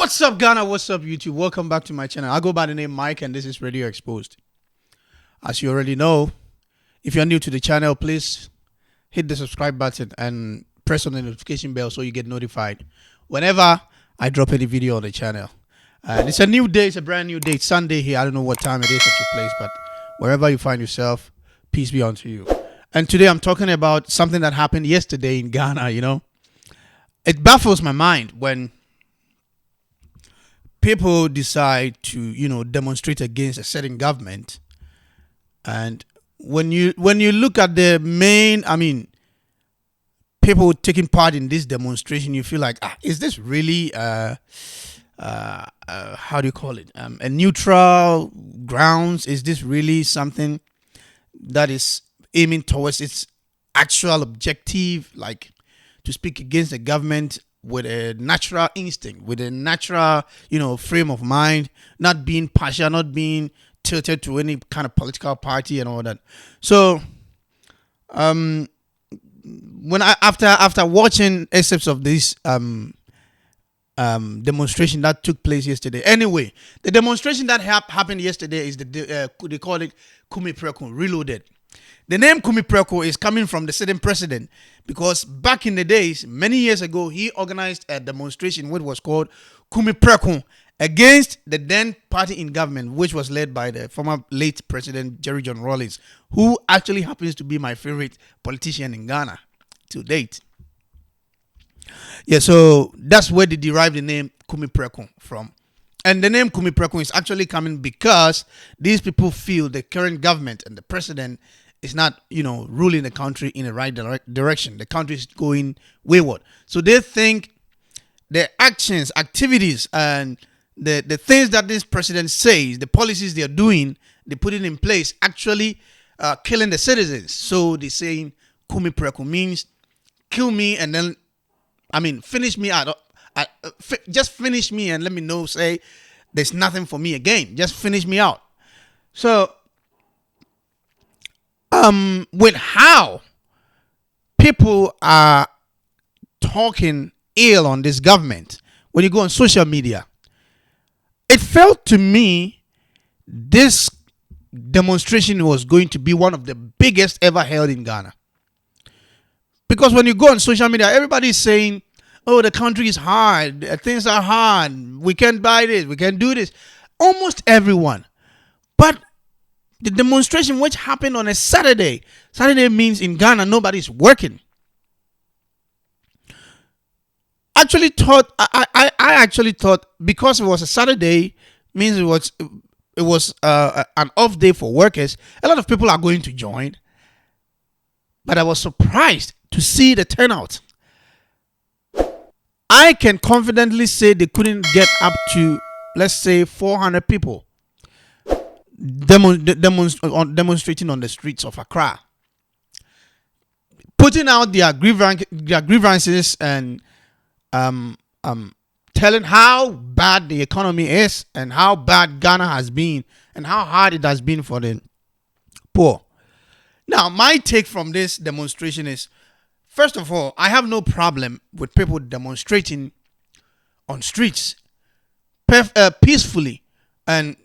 What's up, Ghana? What's up, YouTube? Welcome back to my channel. I go by the name Mike, and this is Radio Exposed. As you already know, if you're new to the channel, please hit the subscribe button and press on the notification bell so you get notified whenever I drop any video on the channel. And it's a new day. It's a brand new day. It's Sunday here. I don't know what time it is at your place, but wherever you find yourself, peace be unto you. And today I'm talking about something that happened yesterday in Ghana. It baffles my mind when people decide to demonstrate against a certain government, and when you look at the main people taking part in this demonstration, you feel like, is this really how do you call it, a neutral grounds? Is this really something that is aiming towards its actual objective, like to speak against the government with a natural instinct, with a natural, frame of mind, not being partial, not being tilted to any kind of political party and all that. So, when after watching excerpts of this demonstration that took place yesterday, anyway, the demonstration that happened yesterday is they call it Kume Preko Reloaded. The name Kume Preko is coming from the sitting president, because back in the days, many years ago, he organized a demonstration which was called Kume Preko against the then party in government, which was led by the former late president Jerry John Rawlings, who actually happens to be my favorite politician in Ghana to date. Yeah, so that's where they derived the name Kume Preko from. And the name Kume Preko is actually coming because these people feel the current government and the president is not, ruling the country in the right direction. The country is going wayward. So they think the actions, activities, and the things that this president says, the policies they are doing, they put it in place, actually killing the citizens. So they're saying Kume Preko means kill me and then, finish me out. Just finish me and let me know, say, there's nothing for me again. Just finish me out. So, with how people are talking ill on this government, when you go on social media, it felt to me this demonstration was going to be one of the biggest ever held in Ghana. Because when you go on social media, everybody is saying, oh, the country is hard, things are hard, we can't buy this, we can't do this. Almost everyone. But the demonstration which happened on a Saturday means in Ghana nobody's working. I actually thought because it was a Saturday means it was an off day for workers. A lot of people are going to join, but I was surprised to see the turnout. I can confidently say they couldn't get up to, let's say, 400 people demonstrating on the streets of Accra, putting out their grievances and telling how bad the economy is and how bad Ghana has been and how hard it has been for the poor. Now, my take from this demonstration is, first of all, I have no problem with people demonstrating on streets peacefully and,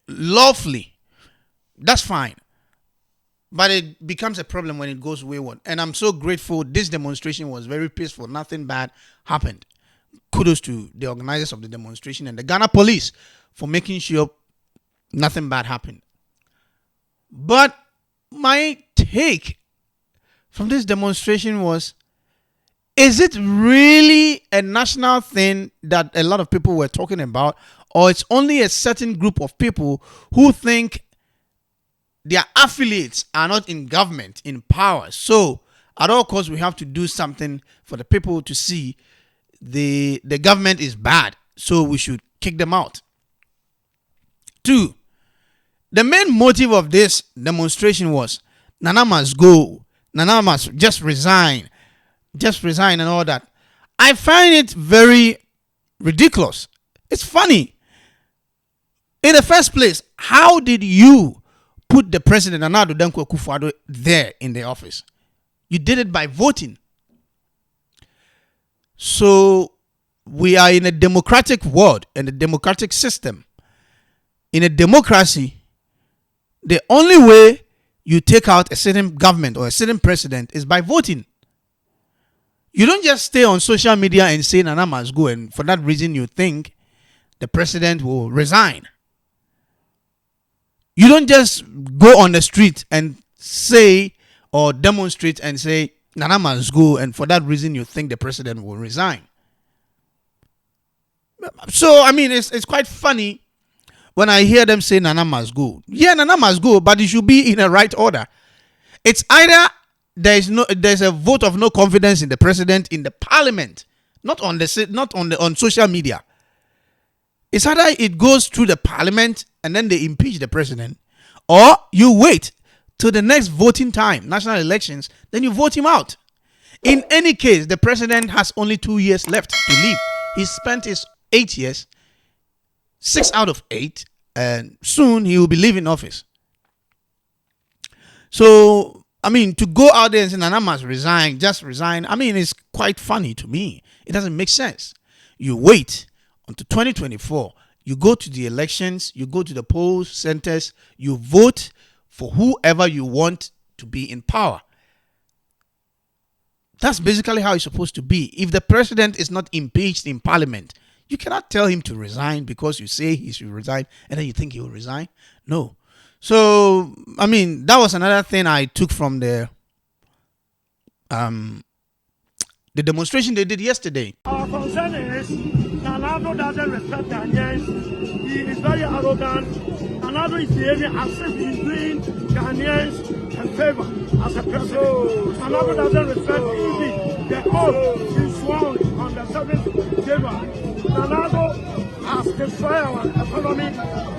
lawfully. That's fine. But it becomes a problem when it goes wayward. And I'm so grateful this demonstration was very peaceful. Nothing bad happened. Kudos to the organizers of the demonstration and the Ghana police for making sure nothing bad happened. But my take from this demonstration was, is it really a national thing that a lot of people were talking about, or it's only a certain group of people who think their affiliates are not in government, in power? So at all costs, we have to do something for the people to see the government is bad, so we should kick them out. 2, the main motive of this demonstration was Nana must go, Nana must just resign and all that. I find it very ridiculous. It's funny. In the first place, how did you put the president Nana Addo Dankwa Akufo-Addo there in the office? You did it by voting. So we are in a democratic world and a democratic system. In a democracy, the only way you take out a certain government or a certain president is by voting. You don't just stay on social media and say Nana must go, and for that reason you think the president will resign. You don't just go on the street and say or demonstrate and say Nana must go, and for that reason you think the president will resign. So, I mean, it's quite funny when I hear them say Nana must go. Yeah, Nana must go, but it should be in a right order. It's either there's a vote of no confidence in the president in the parliament, not on social media. It's either it goes through the parliament and then they impeach the president, or you wait till the next voting time, national elections, then you vote him out. In any case, the president has only 2 years left to live. He spent his 8 years, 6 out of 8, and soon he will be leaving office. So, I mean, to go out there and say Nana must resign, just resign, I mean, it's quite funny to me. It doesn't make sense. You wait until 2024, you go to the elections, you go to the poll centers, you vote for whoever you want to be in power. That's basically how it's supposed to be. If the president is not impeached in parliament, you cannot tell him to resign because you say he should resign and then you think he will resign. No. So, I mean, that was another thing I took from the demonstration they did yesterday. Our concern is Nanado doesn't respect Ghanaians. He is very arrogant. Nanado is behaving as if he's doing Ghanaians a favor as a president. Nanado doesn't respect even the oath he sworn on the 7th January. Nanado has destroyed our economy.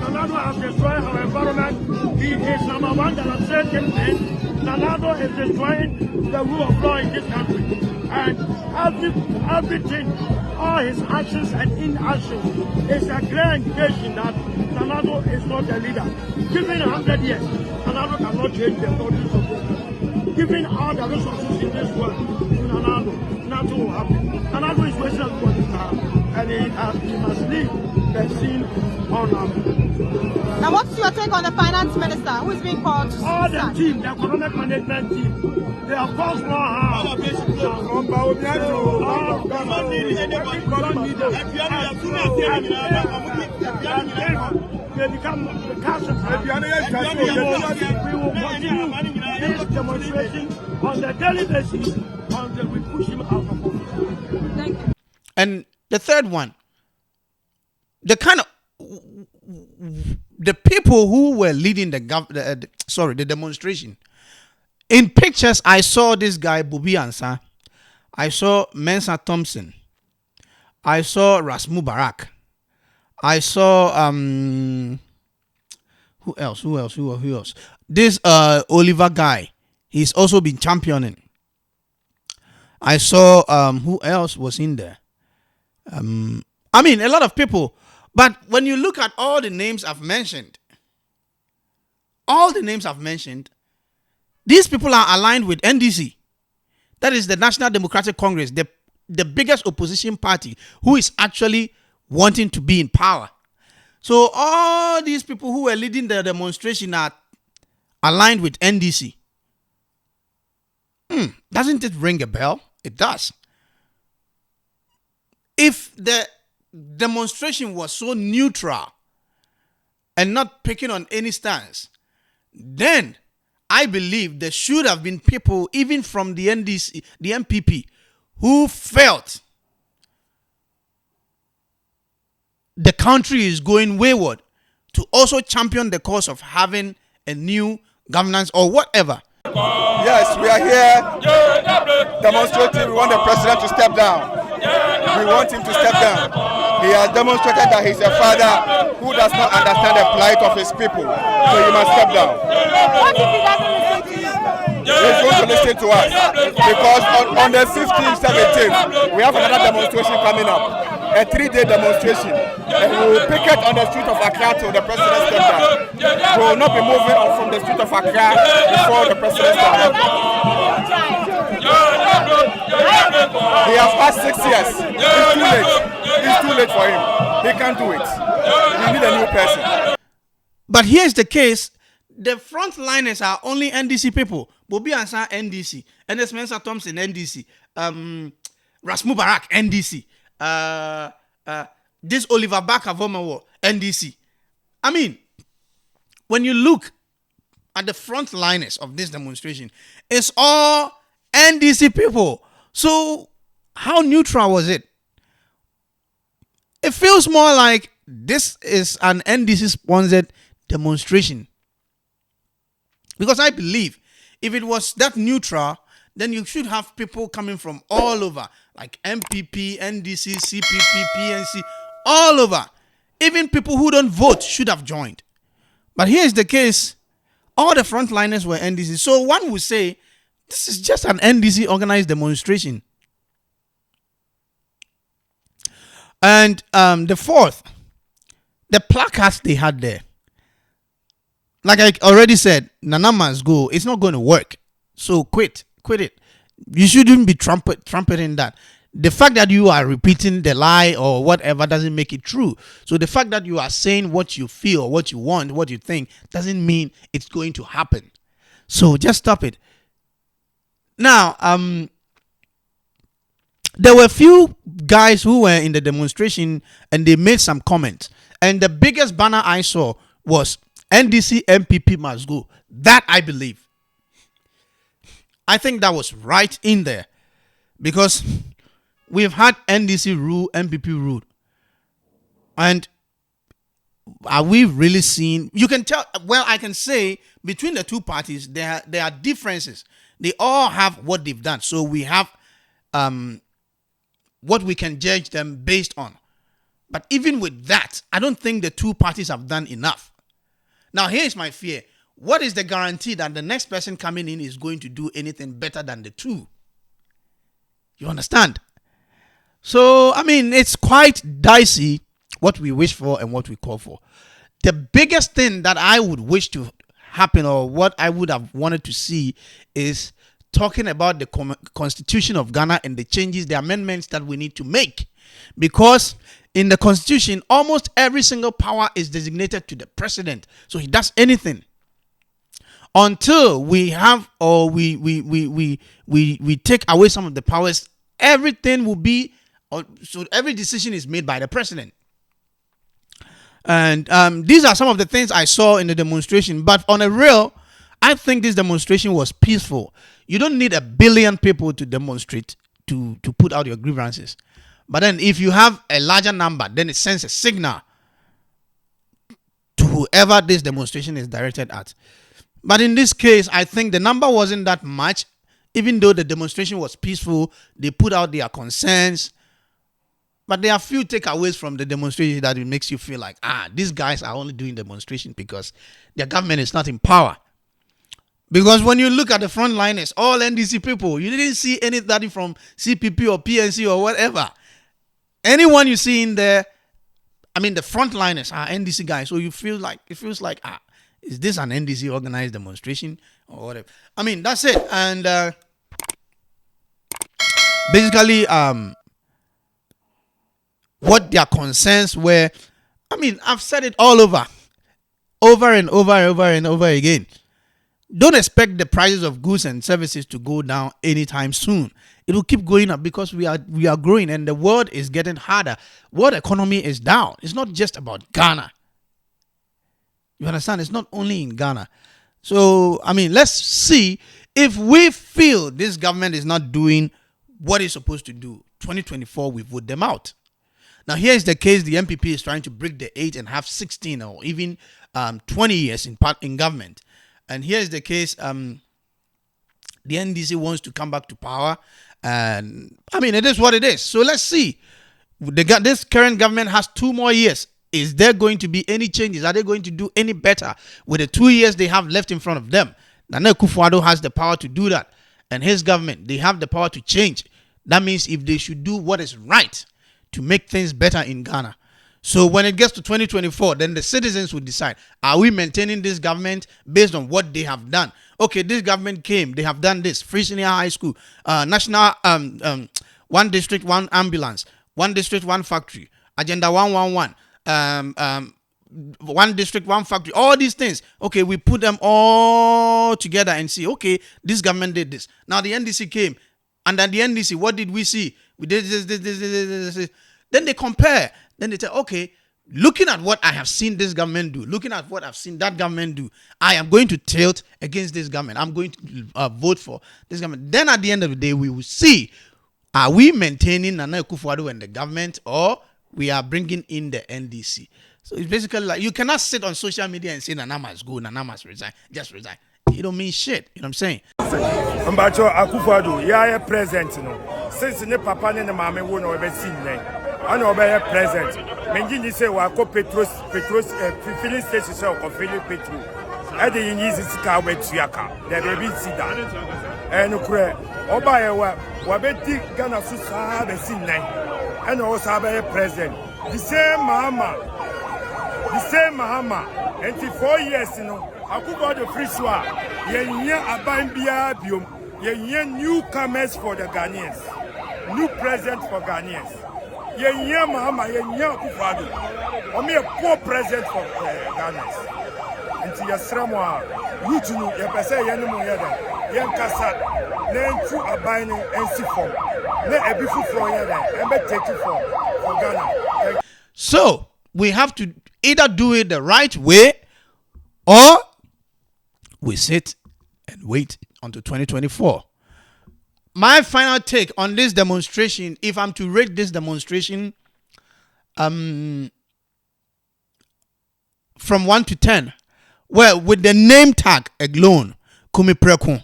Nanado has destroyed our environment. He is number one demonstrating thing. Nanado is destroying the rule of law in this country. And everything, all his actions and inactions is a clear indication that Nanado is not a leader. Given 100 years, Nanado cannot change the bodies of this country. Given all the resources in this world to Nanado, nothing will happen. Nanado is wasting everybody's time, and he must leave the scene honorably. Now, what's your take on the finance minister who is being called to all the team, the economic management team, they have caused more harm. They become the castles. We will continue this demonstration on the daily basis until we push him out of office. Thank you. And the third one, the people who were leading the demonstration. In pictures, I saw this guy Bubi Ansah. I saw Mensa Thompson. I saw Rasmu Barak. I saw who else? This Oliver guy. He's also been championing. I saw who else was in there? I mean, a lot of people. But when you look at all the names I've mentioned, these people are aligned with NDC. That is the National Democratic Congress, the biggest opposition party who is actually wanting to be in power. So all these people who were leading the demonstration are aligned with NDC. Doesn't it ring a bell? It does. If the demonstration was so neutral and not picking on any stance, then I believe there should have been people, even from the NDC, the MPP, who felt the country is going wayward, to also champion the cause of having a new governance or whatever. Yes, we are here demonstrating. We want the president to step down. We want him to step down. He has demonstrated that he's a father who does not understand the plight of his people. So he must step down. What if he doesn't listen to you? He's going to listen to us. Because on the 15th, 17th, we have another demonstration coming up. A 3-day demonstration. And we will picket on the street of Accra till the president steps down. We will not be moving on from the street of Accra before the president steps down. He has passed 6 years. It's too late. It's too late for him. He can't do it. We need a new person. But here's the case. The frontliners are only NDC people. Bobby Ansah, NDC. Ernest Mensah Thompson, NDC. Ras Mubarak, NDC. This Oliver Barker-Vormawor, NDC. I mean, when you look at the frontliners of this demonstration, it's all NDC people. So how neutral was it? It feels more like this is an NDC-sponsored demonstration. Because I believe if it was that neutral, then you should have people coming from all over, like MPP, NDC, CPP, PNC, all over. Even people who don't vote should have joined. But here's the case. All the frontliners were NDC. So one would say, this is just an NDC organized demonstration. And the fourth, the placards they had there. Like I already said, Nana must go. It's not going to work. So quit it. You shouldn't be trumpeting that. The fact that you are repeating the lie or whatever doesn't make it true. So the fact that you are saying what you feel, what you want, what you think, doesn't mean it's going to happen. So just stop it. Now, there were a few guys who were in the demonstration and they made some comments. And the biggest banner I saw was NDC MPP must go. That I believe. I think that was right in there. Because we've had NDC rule, MPP rule. And are we really seeing... You can tell... Well, I can say between the two parties, there are differences. They all have what they've done. So we have what we can judge them based on. But even with that, I don't think the two parties have done enough. Now, here's my fear. What is the guarantee that the next person coming in is going to do anything better than the two? You understand? So, I mean, it's quite dicey what we wish for and what we call for. The biggest thing that I would wish to happen or what I would have wanted to see is talking about the Constitution of Ghana and the changes, the amendments that we need to make. Because in the Constitution, almost every single power is designated to the president. So he does anything. Until we have or we take away some of the powers, everything will be, so every decision is made by the president. And these are some of the things I saw in the demonstration. But on a real, I think this demonstration was peaceful. You don't need 1 billion people to demonstrate to put out your grievances. But then if you have a larger number, then it sends a signal to whoever this demonstration is directed at. But in this case, I think the number wasn't that much. Even though the demonstration was peaceful, they put out their concerns. But there are few takeaways from the demonstration that it makes you feel like, these guys are only doing demonstration because their government is not in power. Because when you look at the frontliners, all NDC people, you didn't see anybody from CPP or PNC or whatever. Anyone you see in there, I mean, the frontliners are NDC guys. So it feels like, is this an NDC organized demonstration or whatever? I mean, that's it. And basically, what their concerns were, I mean, I've said it all over and over again. Don't expect the prices of goods and services to go down anytime soon. It will keep going up because we are growing and the world is getting harder. World economy is down. It's not just about Ghana. You understand? It's not only in Ghana. So, I mean, let's see if we feel this government is not doing what it's supposed to do. 2024, we vote them out. Now, here's the case. The MPP is trying to break the 8 and have 16 or even 20 years in government. And here's the case. The NDC wants to come back to power. And, I mean, it is what it is. So, let's see. This current government has 2 more years. Is there going to be any changes? Are they going to do any better with the 2 years they have left in front of them? Nana Akufo-Addo has the power to do that. And his government, they have the power to change. That means if they should do what is right to make things better in Ghana. So when it gets to 2024, then the citizens will decide, are we maintaining this government based on what they have done? Okay, this government came, they have done this, free senior high school, national, 1 district, 1 ambulance, one district, one factory, agenda 111, one district, one factory, all these things. Okay, we put them all together and see, okay, this government did this. Now the NDC came, and at the NDC, what did we see? We did this. Then they compare. Then they say, okay, looking at what I have seen this government do, looking at what I've seen that government do, I am going to tilt against this government. I'm going to vote for this government. Then at the end of the day, we will see, are we maintaining Nana Akufo-Addo and the government, or we are bringing in the NDC? So it's basically like, you cannot sit on social media and say Nana must go, Nana must resign, just resign. You don't mean shit. You know what I'm saying? Mbacho Akufo-Addo, yeah, present, since the papa and the mama won't ever see me. I know about present. Menji say wa ko petrol filling station say ko filling petrol. I dey use this car we tuaka. There be see that. And kure oba ye wa be di Ghana so sa be see nine. And also about present. The same Mahama. And 4 years Akufo-Addo free so ye aban bia biom. Ye newcomers for the Ghanaians. New president for Ghanaians. Ye Mahama, ye Akufo-Addo. Omi a poor president for Ghanaians. Inti yasramo youth no ye pese ye no mo ye da. Ye nkasa na ntu aban no ensi form. Na ebi fufuro ye da. Embe take it for Ghana. So, we have to either do it the right way, or we sit and wait until 2024. My final take on this demonstration, if I'm to rate this demonstration from 1 to 10, well, with the name tag alone, Kume Preko,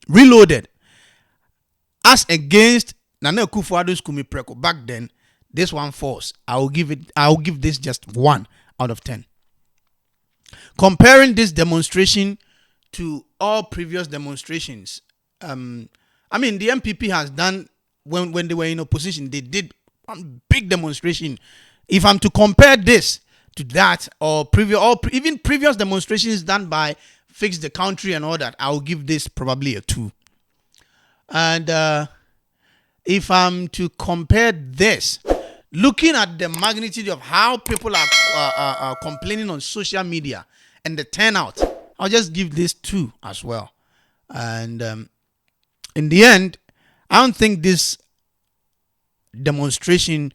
reloaded, as against Nana Akufo-Addo's Kume Preko back then, this one falls. I'll give this just 1 out of 10. Comparing this demonstration to all previous demonstrations, I mean, the MPP has done, when they were in opposition, they did one big demonstration. If I'm to compare this to that, or even previous demonstrations done by Fix the Country and all that, I'll give this probably a 2. And if I'm to compare this, looking at the magnitude of how people are complaining on social media and the turnout, I'll just give this 2 as well. And in the end, I don't think this demonstration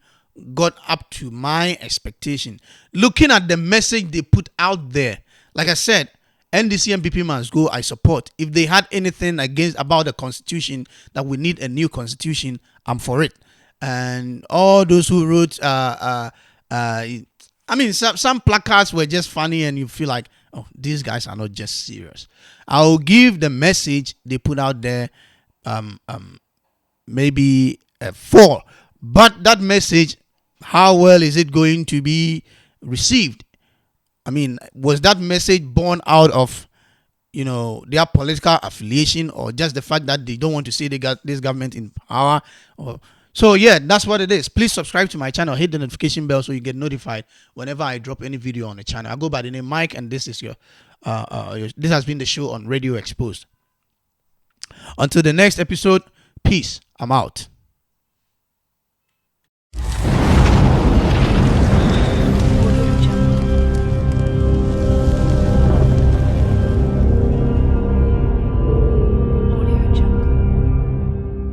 got up to my expectation. Looking at the message they put out there, like I said, NDC and PP must go, I support. If they had anything about the constitution, that we need a new constitution, I'm for it. And all those who wrote, I mean, some placards were just funny, and you feel like, oh, these guys are not just serious. I'll give the message they put out there maybe a 4. But that message, how well is it going to be received? I mean, was that message born out of, their political affiliation, or just the fact that they don't want to see they got this government in power? So yeah, that's what it is. Please subscribe to my channel, hit the notification bell so you get notified whenever I drop any video on the channel. I go by the name Mike, and this is this has been the show on Radio Xposed. Until the next episode, peace. I'm out.